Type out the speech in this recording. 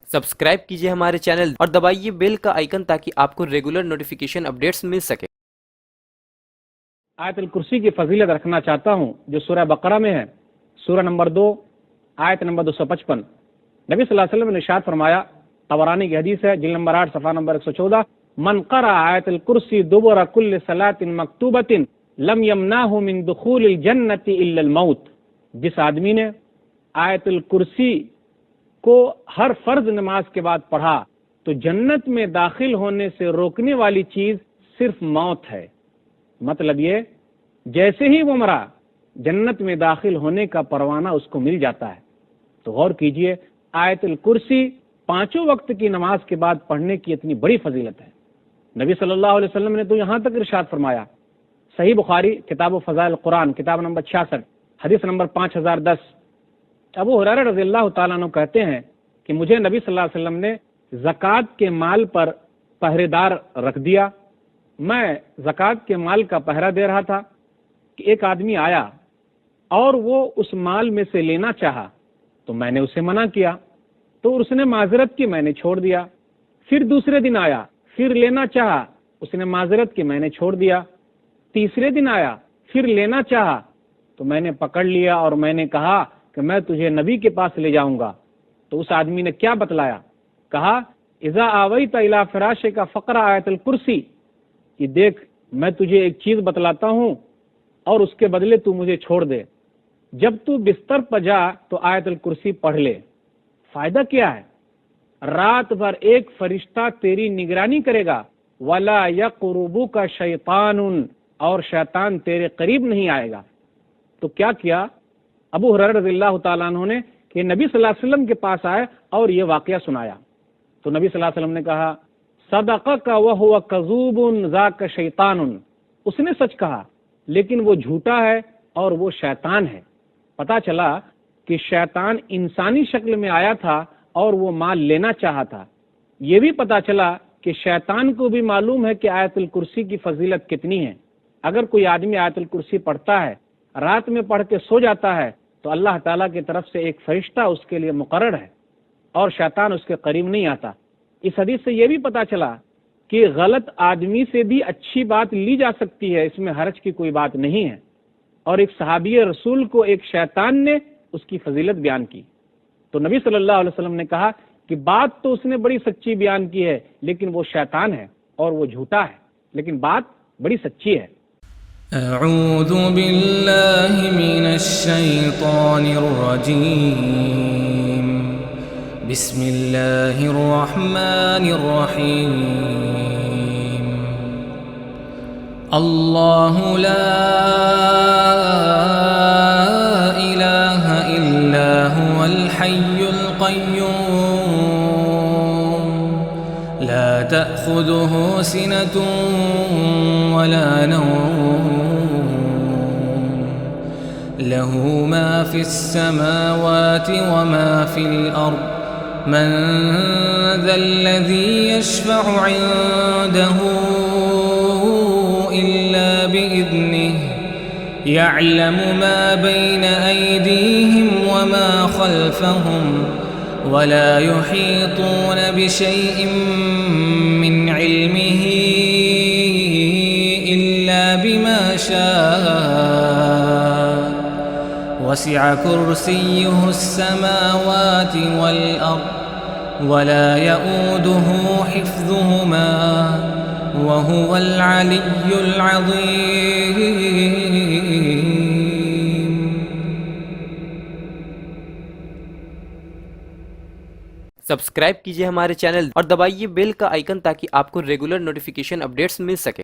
Subscribe کیجئے ہمارے channel اور دبائیے بیل کا آئیکن تاکہ آپ کو ریگولر نوٹیفیکیشن اپڈیٹس مل سکے۔ آیت الکرسی کی فضیلت رکھنا چاہتا ہوں جو سورہ بقرہ میں ہے، سورہ نمبر 2 آیت نمبر 255۔ نبی صلی اللہ علیہ وسلم نے ارشاد فرمایا، طبرانی کی حدیث ہے، جلد نمبر 8 صفحہ نمبر 114، من قرأ آیت الکرسی دبر کل صلاۃ مکتوبۃ لم یمنعہ من دخول الجنۃ الا الموت۔ جس آدمی نے آیت الکرسی کو ہر فرض نماز کے بعد پڑھا تو جنت میں داخل ہونے سے روکنے والی چیز صرف موت ہے۔ مطلب یہ، جیسے ہی وہ مرا جنت میں داخل ہونے کا پروانہ اس کو مل جاتا ہے۔ تو غور کیجئے، آیت الکرسی 5 وقت کی نماز کے بعد پڑھنے کی اتنی بڑی فضیلت ہے۔ نبی صلی اللہ علیہ وسلم نے تو یہاں تک ارشاد فرمایا، صحیح بخاری کتاب و فضائل القرآن کتاب نمبر 66 حدیث نمبر 5010، ابو ہریرہ رضی اللہ تعالیٰ عنہ کہتے ہیں کہ مجھے نبی صلی اللہ علیہ وسلم نے زکوٰۃ کے مال پر پہرے دار رکھ دیا۔ میں زکوٰۃ کے مال کا پہرا دے رہا تھا کہ ایک آدمی آیا اور وہ اس مال میں سے لینا چاہا تو میں نے اسے منع کیا، تو اس نے معذرت کی، میں نے چھوڑ دیا۔ پھر دوسرے دن آیا، پھر لینا چاہا، اس نے معذرت کی، میں نے چھوڑ دیا۔ تیسرے دن آیا، پھر لینا چاہا تو میں نے پکڑ لیا اور میں نے کہا کہ میں تجھے نبی کے پاس لے جاؤں گا۔ تو اس آدمی نے کیا بتلایا؟ کہا، اذا آویت الی فراشک فقرأ آیت الکرسی، کہ دیکھ میں تجھے ایک چیز بتلاتا ہوں اور اس کے بدلے تو مجھے چھوڑ دے، جب تو بستر پر جا تو آیت الکرسی پڑھ لے۔ فائدہ کیا ہے؟ رات بھر ایک فرشتہ تیری نگرانی کرے گا، ولا یقربک شیطان، اور شیطان تیرے قریب نہیں آئے گا۔ تو کیا کیا ابو ہریرہ رضی اللہ تعالیٰ عنہ نے کہ نبی صلی اللہ علیہ وسلم کے پاس آئے اور یہ واقعہ سنایا۔ تو نبی صلی اللہ علیہ وسلم نے کہا، صدقک وہو کذوب ذاک شیطان، اس نے سچ کہا لیکن وہ جھوٹا ہے اور وہ شیطان ہے۔ پتا چلا کہ شیطان انسانی شکل میں آیا تھا اور وہ مال لینا چاہا تھا۔ یہ بھی پتا چلا کہ شیطان کو بھی معلوم ہے کہ آیت الکرسی کی فضیلت کتنی ہے۔ اگر کوئی آدمی آیت الکرسی پڑھتا ہے، رات میں پڑھ کے سو جاتا ہے تو اللہ تعالیٰ کی طرف سے ایک فرشتہ اس کے لیے مقرر ہے اور شیطان اس کے قریب نہیں آتا۔ اس حدیث سے یہ بھی پتا چلا کہ غلط آدمی سے بھی اچھی بات لی جا سکتی ہے، اس میں حرج کی کوئی بات نہیں ہے۔ اور ایک صحابی رسول کو ایک شیطان نے اس کی فضیلت بیان کی تو نبی صلی اللہ علیہ وسلم نے کہا کہ بات تو اس نے بڑی سچی بیان کی ہے لیکن وہ شیطان ہے اور وہ جھوٹا ہے، لیکن بات بڑی سچی ہے۔ اعوذ باللہ من الشیطان الرجیم، بسم اللہ الرحمن الرحیم، اللہ لا الہ الا هو الحی القیوم، لا تأخذه سنة ولا نوم، له ما في السماوات وما في الأرض، من ذا الذي يشفع عنده إلا بإذنه، يعلم ما بين أيديهم وما خلفهم، ولا يحيطون بشيء من علمه إلا بما شاء، وسع كرسيه السماوات والأرض، ولا يؤوده حفظهما، وهو العلي العظيم۔ سبسکرائب کیجئے ہمارے چینل اور دبائیے بیل کا آئیکن تاکہ آپ کو ریگولر نوٹیفیکیشن اپڈیٹس مل سکے۔